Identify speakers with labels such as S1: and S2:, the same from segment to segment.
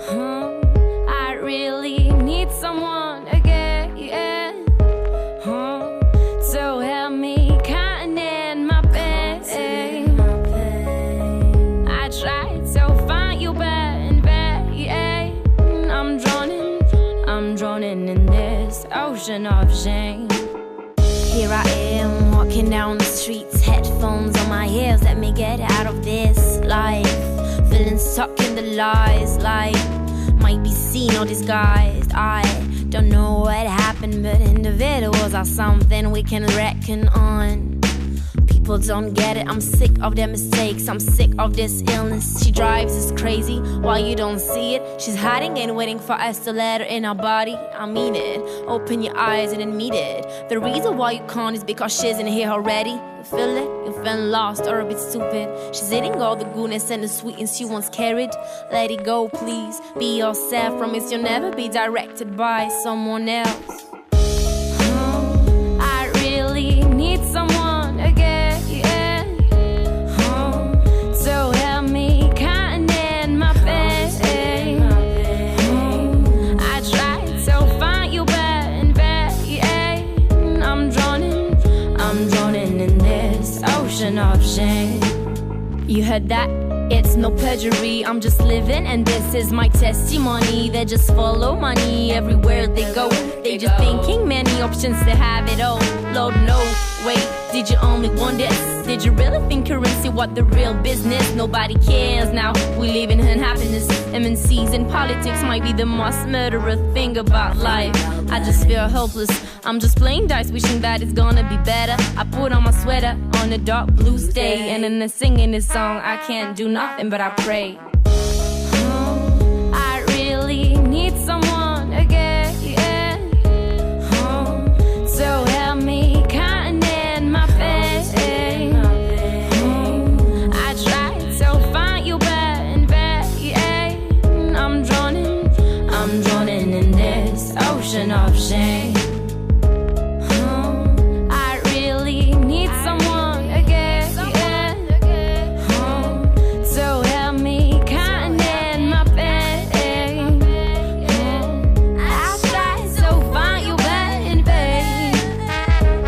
S1: I really need someone again, so help me counting my pain. I tried to find you, but in vain. I'm drowning in this ocean of shame. Here I am, walking down the streets, headphones on my ears, let me get out of this life. Feeling stuck in the lies, like might be seen or disguised. I don't know what happened, but individuals are something we can reckon on. People don't get it, I'm sick of their mistakes, I'm sick of this illness. She drives us crazy while you don't see it. She's hiding and waiting for us to let her in our body. I mean it, open your eyes and admit it. The reason why you can't is because she's in here already. You feel it, you feel lost or a bit stupid. She's eating all the goodness and the sweetness you once carried. Let it go please, be yourself, promise you'll never be directed by someone else. I really need someone again. So help me counting my pain. I tried to find you, but in vain. I'm drowning in this ocean of shame. You heard that? It's no perjury, I'm just living and this is my testimony. They just follow money everywhere they go. They just thinking many options to have it all. Lord no, wait, did you only want this? Did you really think currency what the real business? Nobody cares now, we live in unhappiness. MNCs and politics might be the most murderous thing about life. I just feel hopeless, I'm just playing dice wishing that it's gonna be better. I put on my sweater on a dark blue day, and in the singing this song I can't do nothing but I pray. I really need someone again, so help me counting my pain. I tried to find you, but in vain. I'm drowning in this ocean of shame. I really need someone again, so help me counting my pain. I tried to find you, but in vain.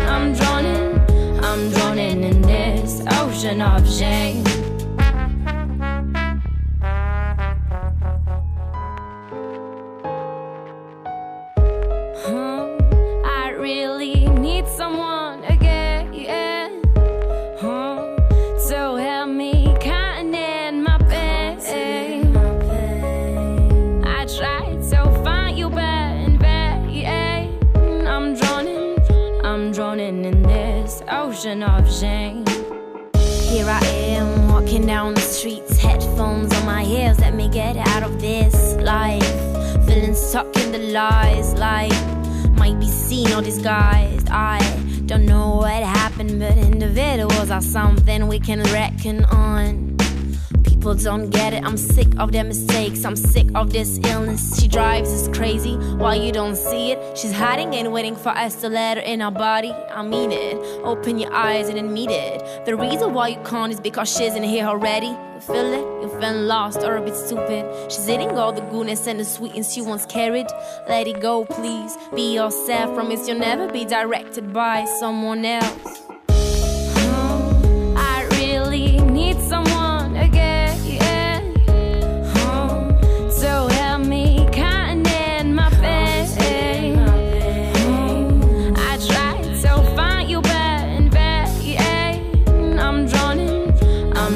S1: I'm drowning in this ocean of shame. I really need someone again, so help me counting my pain. I tried to find you, but in vain. I'm drowning in this ocean of shame. Here I am, walking down the streets, headphones on my ears, let me get out of this life. Feeling stuck in the lies, like might be seen or disguised. I don't know what happened, but individuals are something we can reckon on. People don't get it, I'm sick of their mistakes, I'm sick of this illness. She drives us crazy while you don't see it. She's hiding and waiting for us to let her in our body. I mean it, open your eyes and admit it. The reason why you can't is because she's in here already. You feel it, you feel lost or a bit stupid. She's eating all the goodness and the sweetness you once carried. Let it go please, be yourself, promise you'll never be directed by someone else. I really need someone again, so help me counting my pain. I tried to find you, but in vain. I'm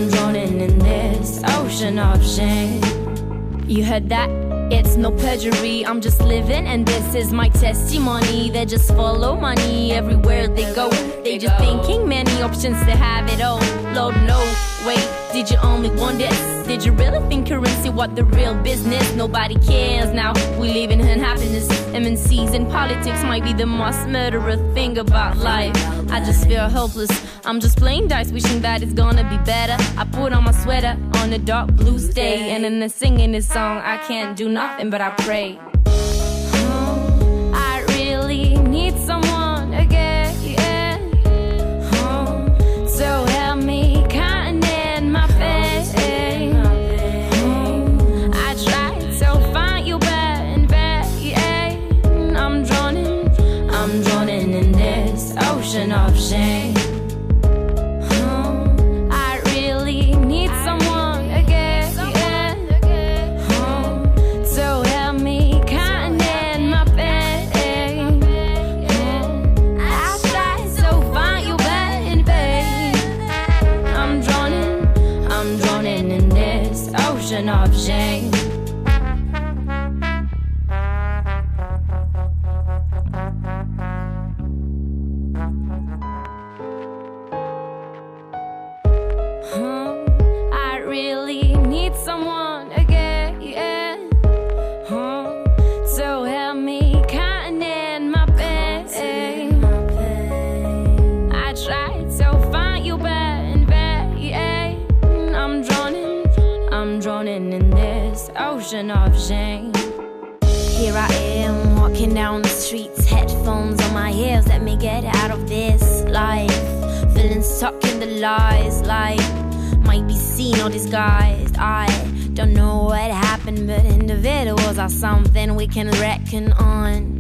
S1: drowning in this ocean of shame. You heard that? It's no perjury, I'm just living and this is my testimony. They just follow money everywhere they go. They just thinking many options to have it all. Lord no, wait, did you only want this? Did you really think currency what the real business? Nobody cares now, we live in unhappiness. MNCs and politics might be the most murderous thing about life. I just feel hopeless, I'm just playing dice wishing that it's gonna be better. I put on my sweater on a dark blue day, and in the singing this song I can't do nothing but I pray. I really need someone again, so help me counting my pain. I tried to find ocean of shame. I really need someone again, yeah. So help me counting my pain. I tried to find you but in vain. I'm drowning in this ocean of shame. Here I am walking down the streets, headphones on my ears, let me get out of this life. Feeling stuck in the lies, like might be seen or disguised. I don't know what happened, but individuals are something we can reckon on.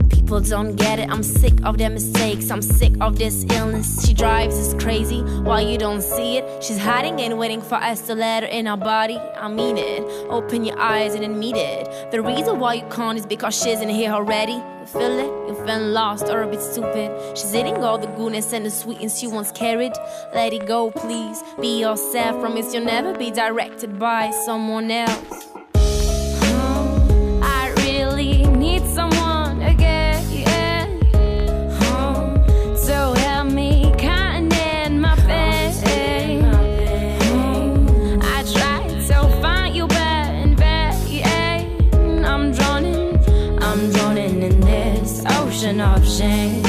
S1: People don't get it, I'm sick of their mistakes, I'm sick of this illness. She drives us crazy while you don't see it. She's hiding and waiting for us to let her in our body. I mean it, open your eyes and admit it. The reason why you can't is because she's in here already. You feel it, you're feeling lost or a bit stupid. She's eating all the goodness and the sweetness you once carried. Let it go please, be yourself, promise you'll never be directed by someone else. I really need someone again. So help me counting my pain. I tried to find you but in vain. I'm drowning in this ocean of shame.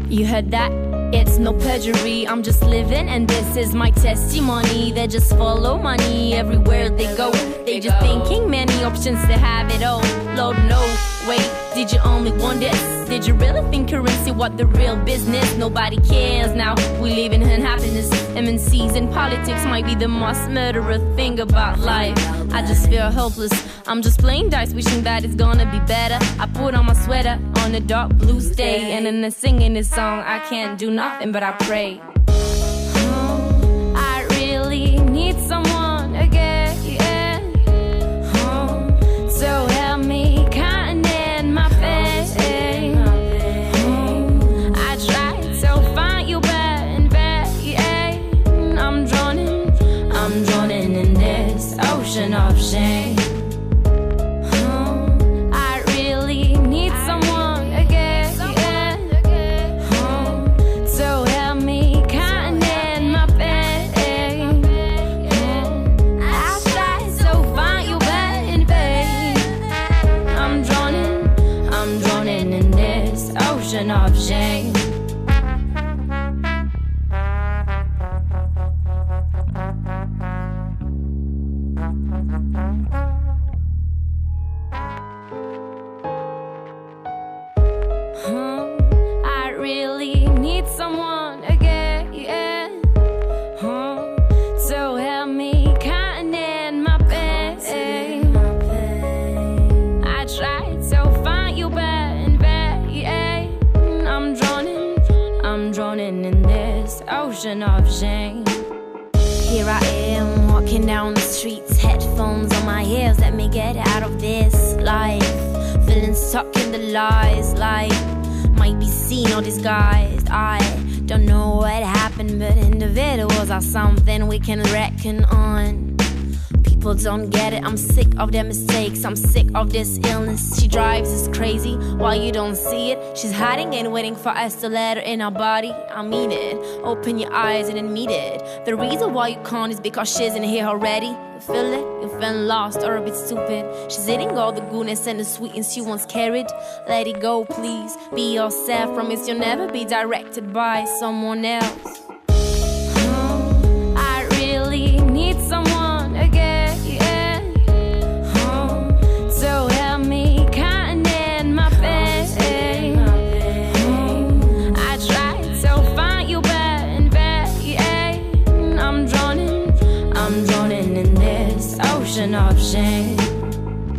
S1: You heard that? It's no perjury, I'm just living and this is my testimony. They just follow money everywhere they go. They just thinking many options to have it all. Lord no, wait, did you only want this? Did you really think currency what the real business? Nobody cares now, we live in unhappiness. MNCs and politics might be the most murderous thing about life. I just feel helpless, I'm just playing dice wishing that it's gonna be better. I put on my sweater on a dark blue day, and in the singing this song I can't do nothing but I pray. I really need someone again, yeah. So help me counting my pain. I tried to find you but in vain. I'm drowning in this ocean of shame. I really need someone again, yeah. So help me counting my pain. I tried to find you but in vain. I'm drowning in this ocean of shame. I really need someone again, yeah. So help me counting my pain. I tried to find you but in vain. I'm drowning in this ocean of shame. Here I am walking down the streets, headphones on my ears, let me get out of this life. Feeling stuck in the lies, like might be seen or disguised. I don't know what happened, but individuals are something we can reckon on. People don't get it, I'm sick of their mistakes, I'm sick of this illness. She drives us crazy while you don't see it. She's hiding and waiting for us to let her in our body. I mean it, open your eyes and admit it. The reason why you can't is because she's in here already. You feel it, you're feeling lost or a bit stupid. She's eating all the goodness and the sweetness you once carried. Let it go please, be yourself, promise you'll never be directed by someone else. I really need someone again, yeah. So help me counting my pain. I tried to find you but in vain. I'm drowning in this ocean of shame.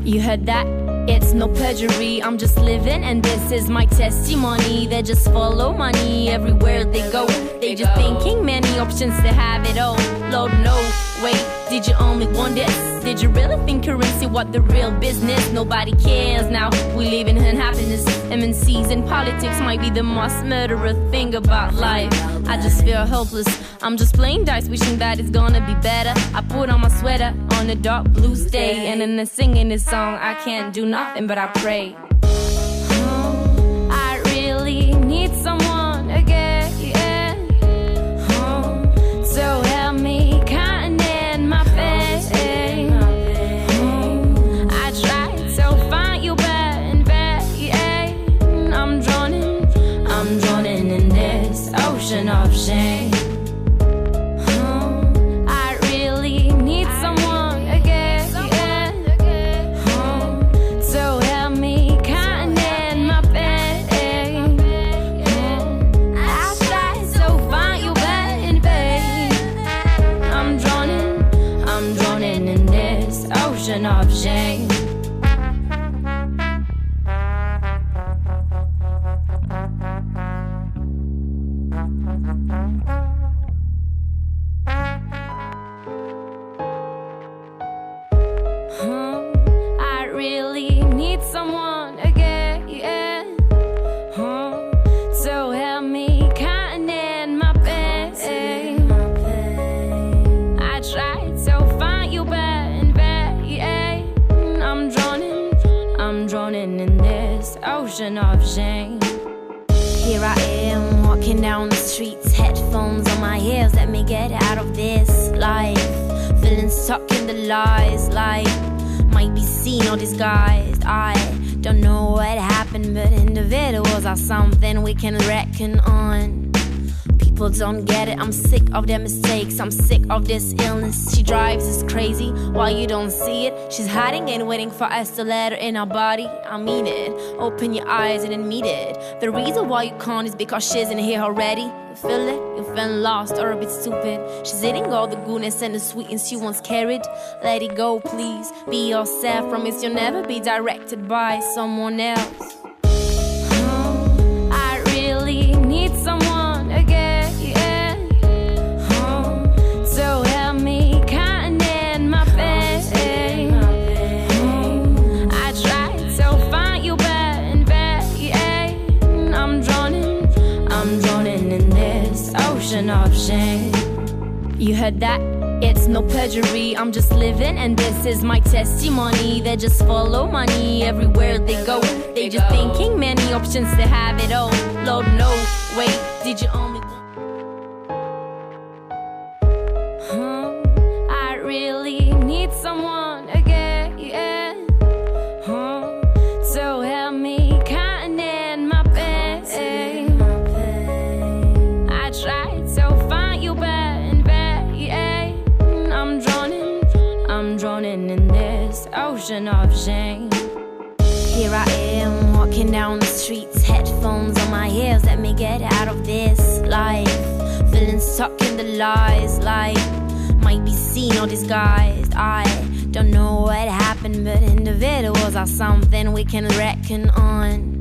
S1: You heard that? It's no perjury, I'm just living and this is my testimony. They just follow money everywhere they go. They just thinking many options to have it all. Lord no, wait, did you only want this? Did you really think currency what the real business? Nobody cares now. We live in unhappiness. MNCs and politics might be the most murderous thing about life. I just feel helpless. I'm just playing dice, wishing that it's gonna be better. I put on my sweater on a dark blue day, and in the singing this song, I can't do nothing but I pray. I really need someone again. So help me counting my pain. I tried to find you back in vain. I'm drowning in this ocean of shame. I really need someone again. So help me counting my pain. I tried to find you back in vain. I'm drowning in this ocean of shame. I really need someone again. So help me counting my pain. I tried to find you back in vain. I'm drowning in this ocean of shame. Here I am walking down the streets, headphones on my ears, let me get out of this life. Feeling stuck in the lies, like might be seen or disguised. I don't know what happened, but individuals are something we can reckon on. People don't get it, I'm sick of their mistakes, I'm sick of this illness. She drives us crazy while you don't see it. She's hiding and waiting for us to let her in our body. I mean it, open your eyes and admit it. The reason why you can't is because she's in here already. You feel it, you're feeling lost or a bit stupid. She's eating all the goodness and the sweetness you once carried. Let it go please, be yourself. Promise you'll never be directed by someone else. I really need someone again. So help me counting my pain. I tried to find you back in vain. I'm drowning in this ocean of shame. You heard that? It's no perjury, I'm just living and this is my testimony. They just follow money everywhere they go. They just thinking many options to have it all. Lord no, wait, did you only I really need someone again. So help me counting my pain. I tried to find you back in vain. I'm drowning in this ocean of shame. Here I am walking down the streets, headphones on my ears, let me get out of this life. Feeling stuck in the lies, like might be seen or disguised. I don't know what happened, but individuals are something we can reckon on.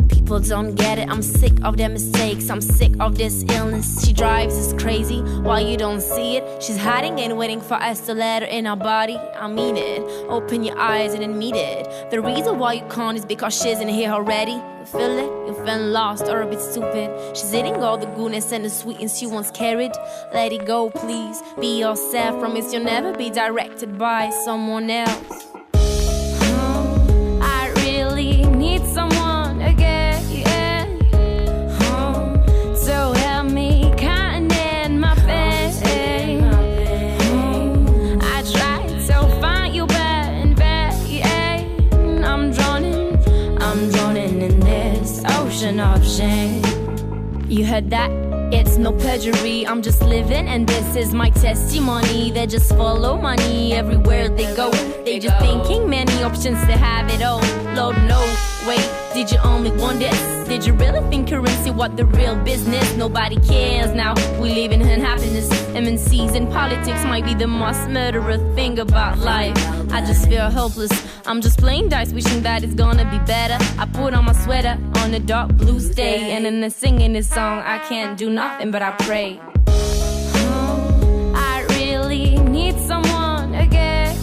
S1: People don't get it, I'm sick of their mistakes, I'm sick of this illness. She drives us crazy while you don't see it. She's hiding and waiting for us to let her in our body. I mean it, open your eyes and admit it. The reason why you can't is because she's in here already. You feel it, you're feeling lost or a bit stupid. She's eating all the goodness and the sweetness you once carried. Let it go please, be yourself. Promise you'll never be directed by someone else. I really need someone again. So help me counting my pain. I tried to find you back in vain. I'm drowning in this ocean of shame. You heard that? It's no perjury, I'm just living and this is my testimony. They just follow money everywhere they go. They just thinking many options to have it all. Lord no, wait, did you only want this? Did you really think currency what the real business? Nobody cares now, we live in unhappiness. MNCs and politics might be the most murderous thing about life. I just feel helpless, I'm just playing dice wishing that it's gonna be better. I put on my sweater on a dark blue day, and in the singing this song I can't do nothing but I pray. I really need someone again.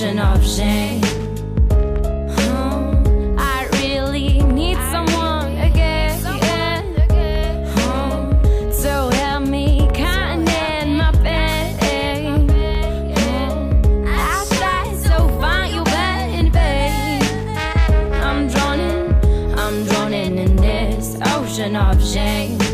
S1: ocean of shame. I really need someone again, to help me contain my pain. I try to find you, but in vain. I'm drowning in this ocean of shame.